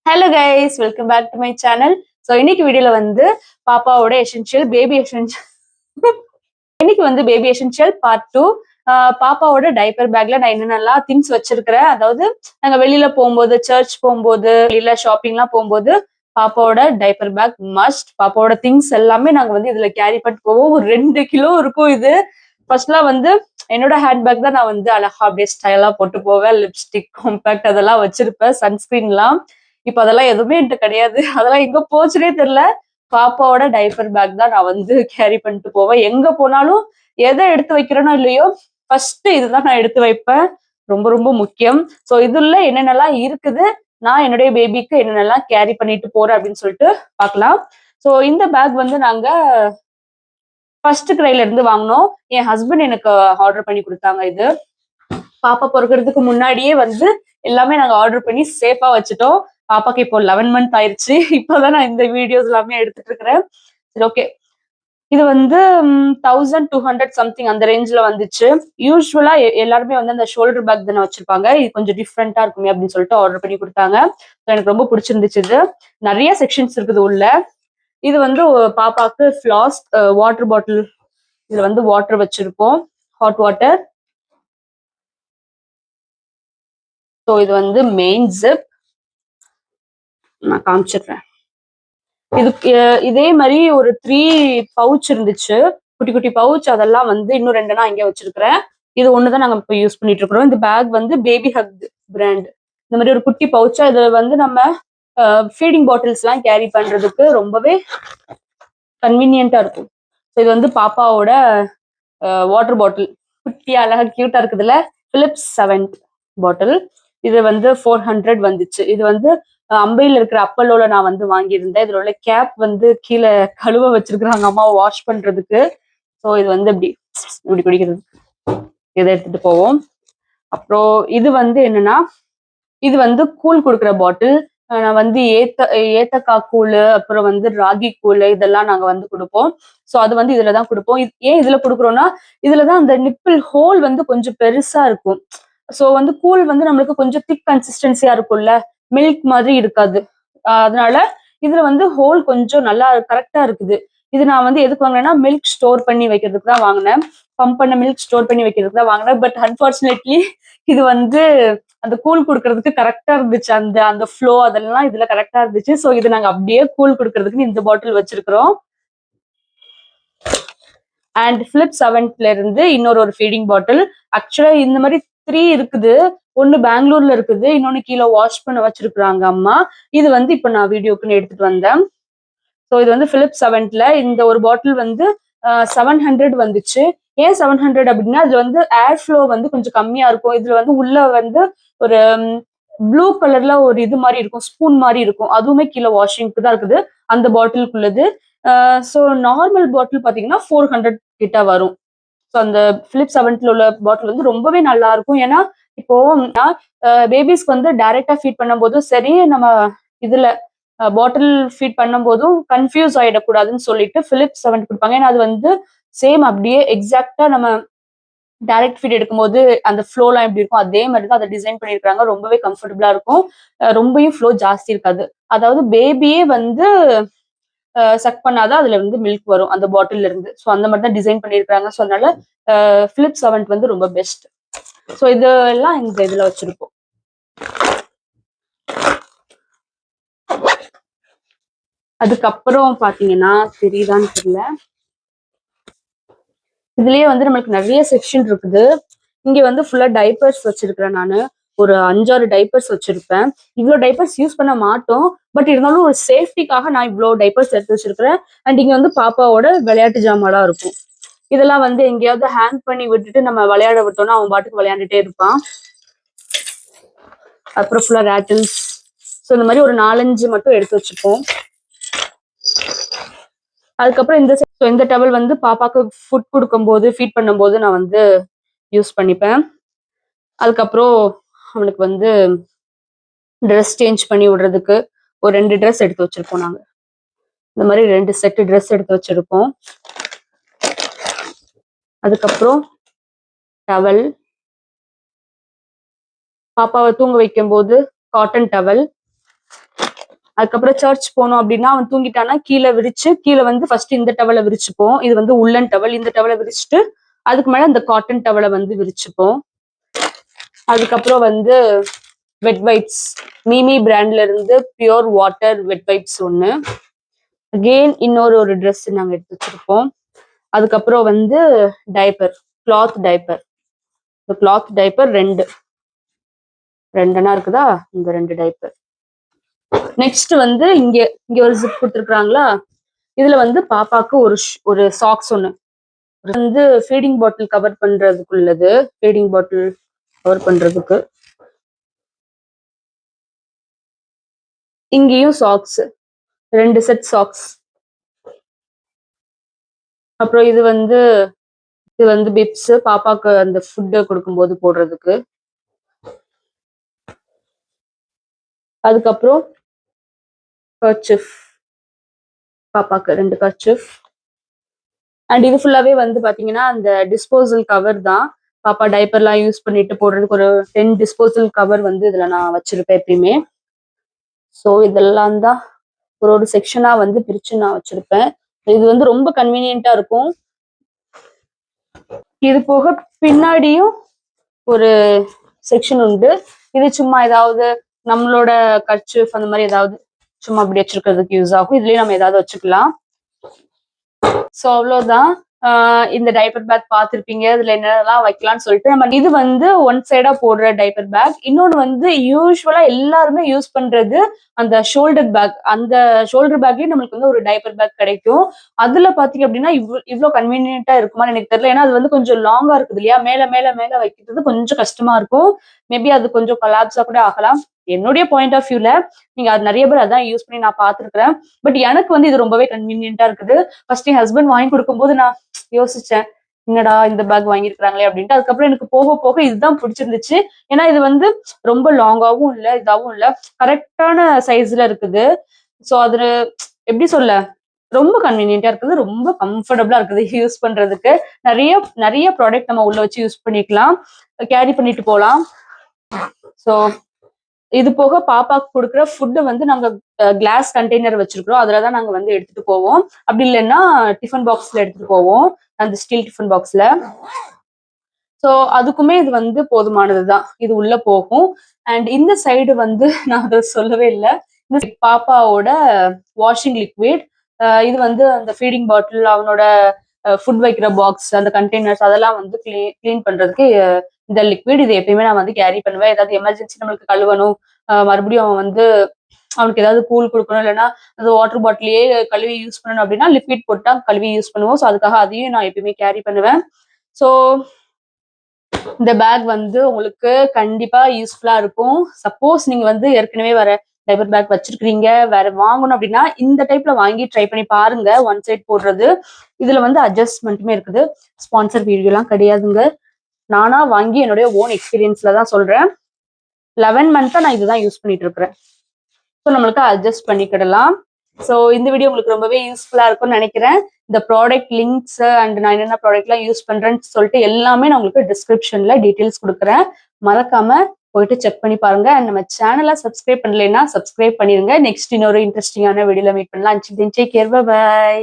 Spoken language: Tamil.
Hello guys, welcome back to my channel. So இன்னைக்கு வீடியோல வந்து பாப்பாவோட எசென்ஷியல் பேபி எசென்ஷியல் இன்னைக்கு வந்து பேபி எசென்ஷியல் பார்ட் 2. பாப்பாவோட டைப்பர் பேக்ல நான் என்னென்னலாம் திங்ஸ் வச்சிருக்கிறேன், அதாவது நாங்க வெளியில போகும்போது, சர்ச் போகும்போது, இல்ல ஷாப்பிங்லாம் போகும்போது பாப்பாவோட டைப்பர் பேக் மஸ்ட். பாப்பாவோட திங்ஸ் எல்லாமே நாங்க வந்து இதுல கேரி பண்ணிட்டு போவோம். ஒரு 2 கிலோ இருக்கும் இது. ஃபர்ஸ்ட்லாம் வந்து என்னோட ஹேண்ட் பேக் தான் நான் வந்து அழகா அப்படியே ஸ்டைலா போட்டு போவேன். லிப்ஸ்டிக், காம்பேக்ட் அதெல்லாம் வச்சிருப்பேன், சன்ஸ்கிரீன்லாம். இப்ப அதெல்லாம் எதுவுமே என்கிட்ட கிடையாது. அதெல்லாம் எங்க போச்சுனே தெரியல. பாப்பாவோட டைப்பர் பேக் தான் நான் வந்து கேரி பண்ணிட்டு போவேன். எங்க போனாலும் எதை எடுத்து வைக்கிறேனோ இல்லையோ, ஃபர்ஸ்ட் இதுதான் நான் எடுத்து வைப்பேன். ரொம்ப ரொம்ப முக்கியம். சோ இதுல என்னென்னலாம் இருக்குது, நான் என்னுடைய பேபிக்கு என்னென்னலாம் கேரி பண்ணிட்டு போறேன் அப்படின்னு சொல்லிட்டு பார்க்கலாம். சோ இந்த பேக் வந்து நாங்க ஃபர்ஸ்ட் கிரைல இருந்து வாங்கினோம். என் ஹஸ்பண்ட் எனக்கு ஆர்டர் பண்ணி கொடுத்தாங்க. இது பாப்பா பிறக்கிறதுக்கு முன்னாடியே வந்து எல்லாமே நாங்க ஆர்டர் பண்ணி சேஃபா வச்சுட்டோம். பாப்பாக்கு இப்போ 11 மந்த் ஆயிருச்சு. இப்பதான் நான் இந்த வீடியோஸ் எல்லாமே எடுத்துட்டு இருக்கிறேன். சரி, ஓகே. இது வந்து 1200 சம்திங் அந்த ரேஞ்ச்ல வந்துச்சு. யூஸ்வலா எல்லாருமே வந்து அந்த ஷோல்டர் பேக் தானே வச்சிருப்பாங்க. இது கொஞ்சம் டிஃப்ரெண்டா இருக்குமே அப்படின்னு சொல்லிட்டு ஆர்டர் பண்ணி கொடுத்தாங்க. எனக்கு ரொம்ப பிடிச்சிருந்துச்சு. இது நிறைய செக்ஷன்ஸ் இருக்குது உள்ள. இது வந்து பாப்பாக்கு ஃபிளாஸ், வாட்டர் பாட்டில். இதுல வந்து வாட்டர் வச்சிருப்போம், ஹாட் வாட்டர். ஸோ இது வந்து மெயின் ஜிப். நான் காமிச்சிடுறேன். இது இதே மாதிரி ஒரு 3 பவுச் இருந்துச்சு, குட்டி குட்டி பவுச். அதெல்லாம் வந்து இன்னும் 2 நான் இங்கே வச்சிருக்கிறேன். இது ஒண்ணுதான் நாங்க இப்போ யூஸ் பண்ணிட்டு இருக்கிறோம். இந்த பேக் வந்து பேபி ஹக் பிராண்ட். இந்த மாதிரி ஒரு குட்டி பவுச்சா. இதுல வந்து நம்ம ஃபீடிங் பாட்டில்ஸ் எல்லாம் கேரி பண்றதுக்கு ரொம்பவே கன்வீனியன்ட்டா இருக்கும். இது வந்து பாப்பாவோட வாட்டர் பாட்டில். குட்டியா அழகா கியூட்டா இருக்குதுல்ல. பிலிப்ஸ் 7 பாட்டில். இது வந்து 400 வந்துச்சு. இது வந்து அம்பையில இருக்கிற அப்பல்லோல நான் வந்து வாங்கியிருந்தேன். இதுல உள்ள கேப் வந்து கீழே கழுவ வச்சிருக்கிறாங்க அம்மாவை வாஷ் பண்றதுக்கு. ஸோ இது வந்து இப்படி இப்படி குடிக்கிறது. இதை எடுத்துட்டு போவோம். அப்புறம் இது வந்து என்னன்னா, இது வந்து கூழ் கொடுக்குற பாட்டில். நான் வந்து ஏத்தக்காய் கூழ், அப்புறம் வந்து ராகி கூழ் இதெல்லாம் நாங்க வந்து கொடுப்போம். ஸோ அது வந்து இதுலதான் கொடுப்போம். ஏன் இதுல கொடுக்குறோம்னா, இதுலதான் அந்த நிப்பிள் ஹோல் வந்து கொஞ்சம் பெருசா இருக்கும். ஸோ வந்து கூழ் வந்து நம்மளுக்கு கொஞ்சம் திக் கன்சிஸ்டன்சியா இருக்கும்ல, மில்க் மாதிரி இருக்காது. அதனால இதுல வந்து ஹோல் கொஞ்சம் நல்லா கரெக்டா இருக்குது. இது நான் வந்து எதுக்கு வாங்கினேன்னா, மில்க் ஸ்டோர் பண்ணி வைக்கிறதுக்கு தான் வாங்கினேன். பம்ப் பண்ண மில்க் ஸ்டோர் பண்ணி வைக்கிறதுக்கு தான் வாங்கினேன். பட் அன்பார்ச்சுனேட்லி இது வந்து அந்த கூழ் கொடுக்கறதுக்கு கரெக்டா இருந்துச்சு. அந்த அந்த ஃப்ளோ அதெல்லாம் இதுல கரெக்டா இருந்துச்சு. ஸோ இது நாங்க அப்படியே கூழ் கொடுக்கறதுக்கு இந்த பாட்டில் வச்சிருக்கிறோம். அண்ட் பிலிப்ஸ் 7ல இருந்து இன்னொரு ஃபீடிங் பாட்டில். ஆக்சுவலா இந்த மாதிரி 3 இருக்குது. ஒன்னு பெங்களூர்ல இருக்குது, இன்னொன்னு கீழே வாஷ் பண்ண வச்சிருக்காங்க அம்மா. இது வந்து இப்ப நான் வீடியோக்குன்னு எடுத்துட்டு வந்தேன். ஸோ இது வந்து பிலிப்ஸ் 7ல இந்த ஒரு பாட்டில் வந்து 700 வந்துச்சு. ஏன் 700 அப்படின்னா, அதுல வந்து ஏர் ஃப்ளோ வந்து கொஞ்சம் கம்மியா இருக்கும். இதுல வந்து உள்ள வந்து ஒரு ப்ளூ கலர்ல ஒரு இது மாதிரி இருக்கும், ஸ்பூன் மாதிரி இருக்கும். அதுவுமே கீழே வாஷிங்க்கு தான் இருக்குது, அந்த பாட்டிலுக்குள்ளது. ஸோ நார்மல் பாட்டில் பாத்தீங்கன்னா 400 கிட்ட வரும். ஸோ அந்த பிலிப்ஸ் 7ல உள்ள பாட்டில் வந்து ரொம்பவே நல்லா இருக்கும். ஏன்னா இப்போ பேபிஸ்க்கு வந்து டைரக்டா ஃபீட் பண்ணும் போதும் சரி, நம்ம இதுல பாட்டில் ஃபீட் பண்ணும் போதும் கன்ஃபியூஸ் ஆயிடக்கூடாதுன்னு சொல்லிட்டு பிலிப்ஸ் 7 கொடுப்பாங்க. ஏன்னா அது வந்து சேம் அப்படியே எக்ஸாக்டா நம்ம டைரக்ட் ஃபீட் எடுக்கும்போது அந்த ஃப்ளோலாம் எப்படி இருக்கும், அதே மாதிரி தான் அதை டிசைன் பண்ணியிருக்காங்க. ரொம்பவே கம்ஃபர்டபுளா இருக்கும். ரொம்பவும் ஃப்ளோ ஜாஸ்தி இருக்காது. அதாவது பேபியே வந்து சக் பண்ணாதான் அதுல வந்து மில்க் வரும் அந்த பாட்டில்ல இருந்து. ஸோ அந்த மாதிரி தான் டிசைன் பண்ணியிருக்காங்க. ஸோ அதனால பிலிப்ஸ் 7 வந்து ரொம்ப பெஸ்ட். ஸோ இதெல்லாம் இந்த இதுல வச்சிருக்கோம். அதுக்கப்புறம் பாத்தீங்கன்னா, தெரியுதான்னு தெரியல, இதுலயே வந்து நம்மளுக்கு நிறைய செக்ஷன் இருக்குது. இங்க வந்து ஃபுல்லா டைப்பர்ஸ் வச்சிருக்கிறேன் நானு. ஒரு 5-6 டைப்பர்ஸ் வச்சிருப்பேன். இவ்வளவு டைப்பர்ஸ் யூஸ் பண்ண மாட்டோம். பட் இருந்தாலும் ஒரு சேஃப்டிக்காக நான் இவ்வளவு டைப்பர்ஸ் எடுத்து வச்சிருக்கிறேன். அண்ட் இங்க வந்து பாப்பாவோட விளையாட்டு ஜாமான்லாம் இருக்கும். இதெல்லாம் வந்து எங்கேயாவது ஹேங் பண்ணி விட்டுட்டு நம்ம விளையாட விட்டோம்னா அவன் பாட்டுக்கு விளையாண்டுட்டே இருப்பான். அப்புறம் ஃபுல்லா ரேட்டில்ஸ். ஸோ இந்த மாதிரி ஒரு 4-5 மட்டும் எடுத்து வச்சுப்போம். அதுக்கப்புறம் இந்த டவல் வந்து பாப்பாக்கு ஃபுட் கொடுக்கும்போது, ஃபீட் பண்ணும்போது நான் வந்து யூஸ் பண்ணிப்பேன். அதுக்கப்புறம் அவனுக்கு வந்து ட்ரெஸ் சேஞ்ச் பண்ணி விடுறதுக்கு ஒரு 2 ட்ரெஸ் எடுத்து வச்சிருப்போம் நாங்க. இந்த மாதிரி 2 செட் ட்ரெஸ் எடுத்து வச்சிருப்போம். அதுக்கப்புறம் டவல், பாப்பாவை தூங்க வைக்கும் போது காட்டன் டவல். அதுக்கப்புறம் சர்ச் போனோம் அப்படின்னா அவன் தூங்கிட்டானா கீழே விரிச்சு கீழே வந்து ஃபர்ஸ்ட் இந்த டவலை விரிச்சுப்போம். இது வந்து உள்ளன் டவல். இந்த டவலை விரிச்சுட்டு அதுக்கு மேல இந்த காட்டன் டவலை வந்து விரிச்சுப்போம். அதுக்கப்புறம் வந்து வெட் வைப்ஸ், மீமி பிராண்ட்ல இருந்து பியூர் வாட்டர் வெட் வைப்ஸ் ஒன்று. அகெயின் இன்னொரு ட்ரெஸ் நாங்க எடுத்து வச்சிருப்போம். அதுக்கப்புறம் வந்து diaper, cloth diaper. Cloth diaper ரெண்டனா இருக்குதா, இந்த 2 டைப்பர். நெக்ஸ்ட் வந்து இங்க ஒரு ஜிப் கொடுத்துருக்காங்களா, இதுல வந்து பாப்பாக்கு ஒரு சாக்ஸ் ஒண்ணு வந்து ஃபீடிங் பாட்டில் கவர் பண்றதுக்குள்ளது. ஃபீடிங் பாட்டில் கவர் பண்றதுக்கு இங்கேயும் சாக்ஸ், 2 செட் சாக்ஸ். அப்புறம் இது வந்து பிப்ஸ், பாப்பாக்கு அந்த ஃபுட்டு கொடுக்கும்போது போடுறதுக்கு. அதுக்கப்புறம் கர்ச்சிஃப், பாப்பாக்கு 2 கர்ச்சிஃப். அண்ட் இது ஃபுல்லாவே வந்து பாத்தீங்கன்னா அந்த டிஸ்போசல் கவர் தான். பாப்பா டைப்பர்லாம் யூஸ் பண்ணிட்டு போடுறதுக்கு ஒரு 10 டிஸ்போசல் கவர் வந்து இதுல நான் வச்சிருப்பேன் எப்பயுமே. ஸோ இதெல்லாம் தான் ஒரு செக்ஷனா வந்து பிரிச்சு நான் வச்சிருப்பேன். இது வந்து ரொம்ப கன்வீனியன்ட்டா இருக்கும். இது போக பின்னாடியும் ஒரு செக்ஷன் உண்டு. இது சும்மா ஏதாவது நம்மளோட கர்ச்சீஃப் அந்த மாதிரி ஏதாவது சும்மா அப்படி வச்சிருக்கிறதுக்கு யூஸ் ஆகும். இதுலயும் நம்ம ஏதாவது வச்சுக்கலாம். ஸோ அவ்வளோதான். இந்த டைப்பர் பேக் பார்த்துருப்பீங்க. இதுல என்னென்னலாம் வைக்கலாம்னு சொல்லிட்டு நம்ம இது வந்து ஒன் சைடா போடுற டைப்பர் பேக். இன்னொன்று வந்து யூஸ்வலா எல்லாருமே யூஸ் பண்றது அந்த ஷோல்டர் பேக். அந்த ஷோல்டர் பேக்லயும் நம்மளுக்கு வந்து ஒரு டைப்பர் பேக் கிடைக்கும். அதுல பாத்தீங்க அப்படின்னா இவ்வளோ கன்வீனியன்ட்டா இருக்குமான்னு எனக்கு தெரியல. ஏன்னா அது வந்து கொஞ்சம் லாங்கா இருக்குது இல்லையா, மேல மேல மேல வைக்கிறது கொஞ்சம் கஷ்டமா இருக்கும். மேபி அது கொஞ்சம் கொலாப்ஸா கூட ஆகலாம். என்னுடைய பாயிண்ட் ஆஃப் வியூல நீங்க அது நிறைய பேர் அதான் யூஸ் பண்ணி நான் பார்த்துருக்கிறேன். பட் எனக்கு வந்து இது ரொம்பவே கன்வீனியன்ட்டா இருக்குது. ஃபர்ஸ்ட் என் ஹஸ்பண்ட் வாங்கி கொடுக்கும்போது நான் யோசிச்சேன், என்னடா இந்த பேக் வாங்கியிருக்கிறாங்களே அப்படின்ட்டு. அதுக்கப்புறம் எனக்கு போக போக இதுதான் பிடிச்சிருந்துச்சு. ஏன்னா இது வந்து ரொம்ப லாங்காவும் இல்லை, இதாகவும் இல்லை, கரெக்டான சைஸ்ல இருக்குது. ஸோ அது எப்படி சொல்ல, ரொம்ப கன்வீனியன்ட்டா இருக்குது, ரொம்ப கம்ஃபர்டபுளா இருக்குது யூஸ் பண்றதுக்கு. நிறைய நிறைய ப்ராடக்ட் நம்ம உள்ள வச்சு யூஸ் பண்ணிக்கலாம், கேரி பண்ணிட்டு போகலாம். ஸோ இது போக பாப்பாக்கு கொடுக்குற ஃபுட்டு வந்து நாங்க கிளாஸ் கண்டெய்னர் வச்சிருக்கிறோம். அதுலதான் நாங்க வந்து எடுத்துட்டு போவோம். அப்படி இல்லைன்னா டிஃபன் பாக்ஸ்ல எடுத்துட்டு போவோம், அந்த ஸ்டீல் டிஃபன் பாக்ஸ்ல. ஸோ அதுக்குமே இது வந்து போதுமானதுதான், இது உள்ள போகும். அண்ட் இந்த சைடு வந்து நான் அதை சொல்லவே இல்லை, இந்த பாப்பாவோட வாஷிங் லிக்விட். இது வந்து அந்த ஃபீடிங் பாட்டில், அவனோட ஃபுட் வைக்கிற பாக்ஸ், அந்த கண்டெய்னர்ஸ் அதெல்லாம் வந்து கிளீன் பண்றதுக்கு இந்த லிக்விட். இது எப்பயுமே நான் வந்து கேரி பண்ணுவேன். ஏதாவது எமர்ஜென்சி நம்மளுக்கு கழுவணும், மறுபடியும் அவன் வந்து அவனுக்கு ஏதாவது கூழ் கொடுக்கணும், இல்லைன்னா அந்த வாட்டர் பாட்டிலையே கழுவி யூஸ் பண்ணணும் அப்படின்னா லிக்விட் போட்டா கழுவி யூஸ் பண்ணுவோம். ஸோ அதுக்காக அதையும் நான் எப்பயுமே கேரி பண்ணுவேன். ஸோ இந்த பேக் வந்து உங்களுக்கு கண்டிப்பா யூஸ்ஃபுல்லா இருக்கும். சப்போஸ் நீங்க வந்து ஏற்கனவே வர டைப்பர் பேக் வச்சிருக்கீங்க, வேற வாங்கணும் அப்படின்னா இந்த டைப்ல வாங்கி ட்ரை பண்ணி பாருங்க. ஒன் சைட் போடுறது. இதுல வந்து அட்ஜஸ்ட்மெண்ட்டுமே இருக்குது. ஸ்பான்சர் வீடியோலாம் கிடையாதுங்க, நானா வாங்கி என்னுடைய ஓன் எக்ஸ்பீரியன்ஸ்ல தான் சொல்றேன். 11 மந்த்தா நான் இதுதான் யூஸ் பண்ணிட்டு இருக்கிறேன். ஸோ நம்மளுக்கு அட்ஜஸ்ட் பண்ணிக்கிடலாம். ஸோ இந்த வீடியோ உங்களுக்கு ரொம்பவே யூஸ்ஃபுல்லா இருக்கும்னு நினைக்கிறேன். இந்த ப்ராடக்ட் லிங்க்ஸ் அண்ட் நான் என்னென்ன ப்ராடக்ட்லாம் யூஸ் பண்றேன்னு சொல்லிட்டு எல்லாமே நான் உங்களுக்கு டிஸ்கிரிப்ஷன்ல டீட்டெயில்ஸ் கொடுக்குறேன். மறக்காம போயிட்டு செக் பண்ணி பாருங்க. அண்ட் நம்ம சேனலை சப்ஸ்கிரைப் பண்ணலைன்னா சப்ஸ்கிரைப் பண்ணிருங்க. நெக்ஸ்ட் இன்னொரு இன்ட்ரெஸ்டிங்கான வீடியோல மீட் பண்ணலாம். Take care, by.